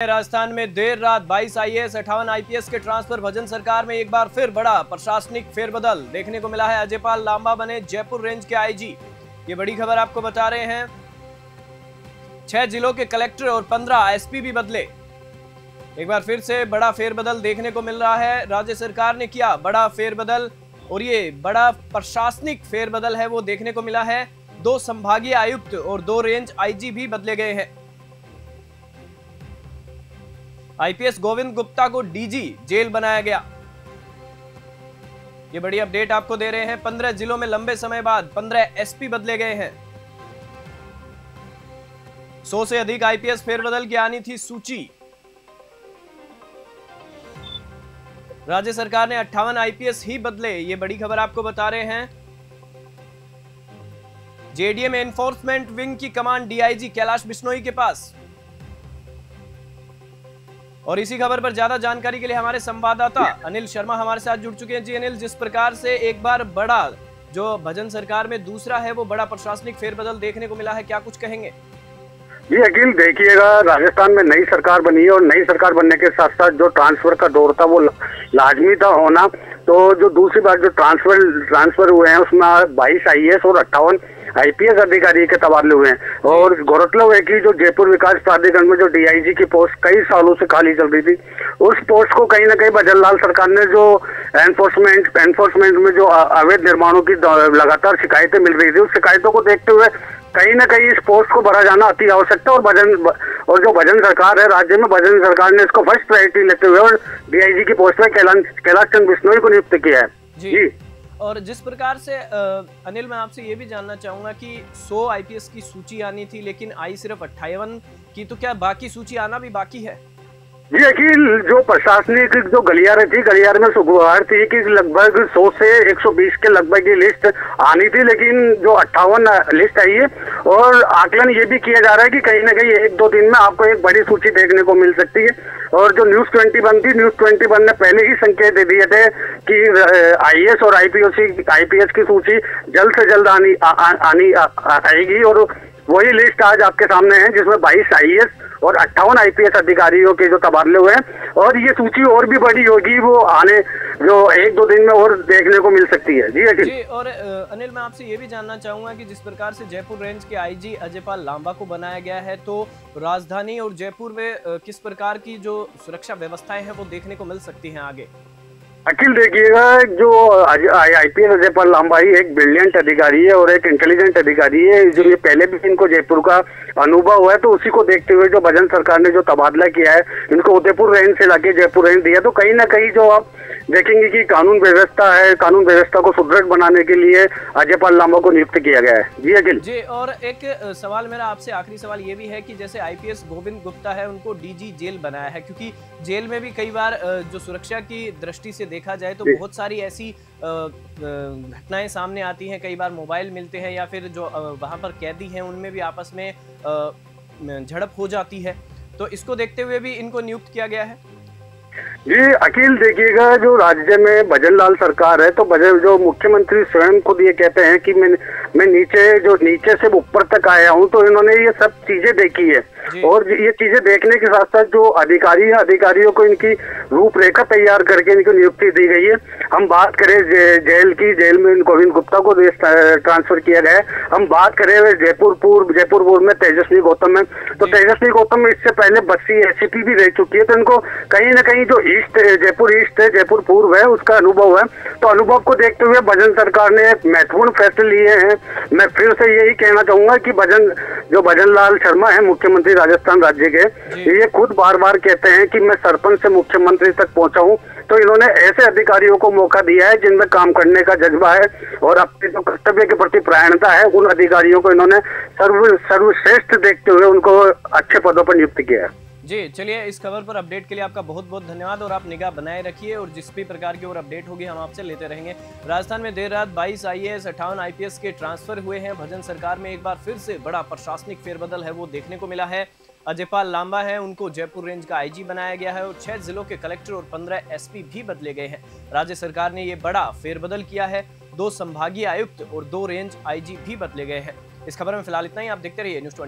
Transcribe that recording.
राजस्थान में देर रात 22 IAS 58 IPS के ट्रांसफर। भजन सरकार में एक बार फिर बड़ा प्रशासनिक फेरबदल देखने को मिला है। अजयपाल लांबा बने जयपुर रेंज के आईजी। ये बड़ी खबर आपको बता रहे हैं। 6 जिलों के कलेक्टर और 15 एसपी भी बदले। एक बार फिर से बड़ा फेरबदल देखने को मिल रहा है। राज्य सरकार ने किया बड़ा फेरबदल और ये बड़ा प्रशासनिक फेरबदल है वो देखने को मिला है। 2 संभागीय आयुक्त और 2 रेंज आईजी भी बदले गए हैं। आईपीएस गोविंद गुप्ता को डीजी जेल बनाया गया। ये बड़ी अपडेट आपको दे रहे हैं। 15 जिलों में लंबे समय बाद 15 एसपी बदले गए हैं। 100 से अधिक आईपीएस फेरबदल की आनी थी सूची। राज्य सरकार ने 58 आईपीएस ही बदले। ये बड़ी खबर आपको बता रहे हैं। जेडीए में एनफोर्समेंट विंग की कमांड डीआईजी कैलाश बिश्नोई के पास। और इसी खबर पर ज्यादा जानकारी के लिए हमारे संवाददाता अनिल शर्मा हमारे साथ जुड़ चुके हैं। जी अनिल, जिस प्रकार से एक बार बड़ा जो भजन सरकार में दूसरा है वो बड़ा प्रशासनिक फेरबदल देखने को मिला है, क्या कुछ कहेंगे? जी अखिल, देखिएगा राजस्थान में नई सरकार बनी है और नई सरकार बनने के साथ साथ जो ट्रांसफर का दौर था वो लाजमी था होना। तो जो दूसरी बार जो ट्रांसफर हुए हैं उसमें 22 आईएएस और 58 आईपीएस अधिकारी के तबादले हुए हैं। और गौरतलब है कि जो जयपुर विकास प्राधिकरण में जो डीआईजी की पोस्ट कई सालों से खाली चल रही थी, उस पोस्ट को कहीं ना कहीं भजन लाल सरकार ने जो एनफोर्समेंट में जो अवैध निर्माणों की लगातार शिकायतें मिल रही थी, उस शिकायतों को देखते हुए कहीं ना कहीं इस पोस्ट को भरा जाना अति आवश्यक था। और जो भजन सरकार है राज्य में, भजन सरकार ने इसको फर्स्ट प्रायोरिटी लेते हुए और डीआईजी की पोस्ट में कैलाश चंद्र बिश्नोई को नियुक्त किया है। जी। और जिस प्रकार से अनिल, मैं आपसे ये भी जानना चाहूंगा कि 100 आईपीएस की सूची आनी थी लेकिन आई सिर्फ 58 की, तो क्या बाकी सूची आना भी बाकी है? जी अखिल, जो प्रशासनिक जो गलियारे में गुहार थी कि लगभग 100 से 120 के लगभग की लिस्ट आनी थी, लेकिन जो 58 लिस्ट आई है और आकलन ये भी किया जा रहा है कि कहीं ना कहीं 1-2 दिन में आपको एक बड़ी सूची देखने को मिल सकती है। और जो न्यूज़ 21 थी, न्यूज़ 21 ने पहले ही संकेत दे दिए थे कि आईएएस और आईपीएस की सूची जल्द से जल्द आएगी। और वही लिस्ट आज आपके सामने है जिसमें 22 आईएएस और 58 आईपीएस अधिकारियों के जो तबादले हुए हैं। और ये सूची और भी बड़ी होगी, वो आने जो 1-2 दिन में और देखने को मिल सकती है। जी और अनिल, मैं आपसे ये भी जानना चाहूंगा कि जिस प्रकार से जयपुर रेंज के आईजी अजयपाल लांबा को बनाया गया है, तो राजधानी और जयपुर में किस प्रकार की जो सुरक्षा व्यवस्थाएं हैं वो देखने को मिल सकती हैं आगे? अखिल देखिएगा, जो आईपीएस अजयपाल लांबा ही एक ब्रिलियंट अधिकारी है और एक इंटेलिजेंट अधिकारी है। जो ये पहले भी इनको जयपुर का अनुभव हुआ है, तो उसी को देखते हुए जो भजन सरकार ने जो तबादला किया है, इनको उदयपुर रेंज से लाके जयपुर रेंज दिया, तो कहीं ना कहीं जो आप देखेंगे कि कानून व्यवस्था को सुदृढ़ बनाने के लिए अजयपाल लांबा को नियुक्त किया गया है। जी अखिल जी। और एक सवाल मेरा आपसे, आखिरी सवाल ये भी है कि जैसे आईपीएस गोविंद गुप्ता है उनको डीजी जेल बनाया है, क्योंकि जेल में भी कई बार जो सुरक्षा की दृष्टि से देखा जाए तो बहुत सारी ऐसी घटनाएं सामने आती हैं। कई बार मोबाइल मिलते हैं या फिर जो वहां पर कैदी हैं उनमें भी आपस में झड़प हो जाती है, तो इसको देखते हुए भी इनको नियुक्त किया गया है। जी अखिल देखिएगा, जो राज्य में भजन लाल सरकार है, तो जो मुख्यमंत्री स्वयं खुद ये कहते हैं कि मैं नीचे से ऊपर तक आया हूँ, तो इन्होंने ये सब चीजें देखी है। और ये चीजें देखने के साथ साथ जो अधिकारियों को इनकी रूपरेखा तैयार करके इनको नियुक्ति दी गई है। हम बात करें जेल में गोविंद गुप्ता को ट्रांसफर किया गया है। हम बात करें जयपुर पूर्व में तेजस्वी गौतम है, तो तेजस्वी गौतम इससे पहले 32 एसीपी भी रह चुकी है। तो इनको कहीं ना कहीं जो जयपुर ईस्ट है, जयपुर पूर्व है, उसका अनुभव है। तो अनुभव को देखते हुए भजन सरकार ने महत्वपूर्ण फैसले लिए हैं। मैं फिर से यही कहना चाहूंगा कि भजन लाल शर्मा है मुख्यमंत्री राजस्थान राज्य के, ये खुद बार बार कहते हैं कि मैं सरपंच से मुख्यमंत्री तक पहुंचा हूं। तो इन्होंने ऐसे अधिकारियों को मौका दिया है जिनमें काम करने का जज्बा है और अपने जो कर्तव्य के प्रति परायणता है, उन अधिकारियों को इन्होंने सर्वश्रेष्ठ देखते हुए उनको अच्छे पदों पर नियुक्त किया है। जी चलिए, इस खबर पर अपडेट के लिए आपका बहुत बहुत धन्यवाद और आप निगाह बनाए रखिए और जिस भी प्रकार की और अपडेट होगी हम आपसे लेते रहेंगे। राजस्थान में देर रात 22 आईएएस 58 आईपीएस के ट्रांसफर हुए हैं। भजन सरकार में एक बार फिर से बड़ा प्रशासनिक फेरबदल है वो देखने को मिला है। अजयपाल लांबा है, उनको जयपुर रेंज का आईजी बनाया गया है और 6 जिलों के कलेक्टर और 15 एसपी भी बदले गए हैं। राज्य सरकार ने ये बड़ा फेरबदल किया है। 2 संभागीय आयुक्त और 2 रेंज आईजी भी बदले गए हैं। इस खबर में फिलहाल इतना ही। आप देखते रहिए न्यूज़ 20।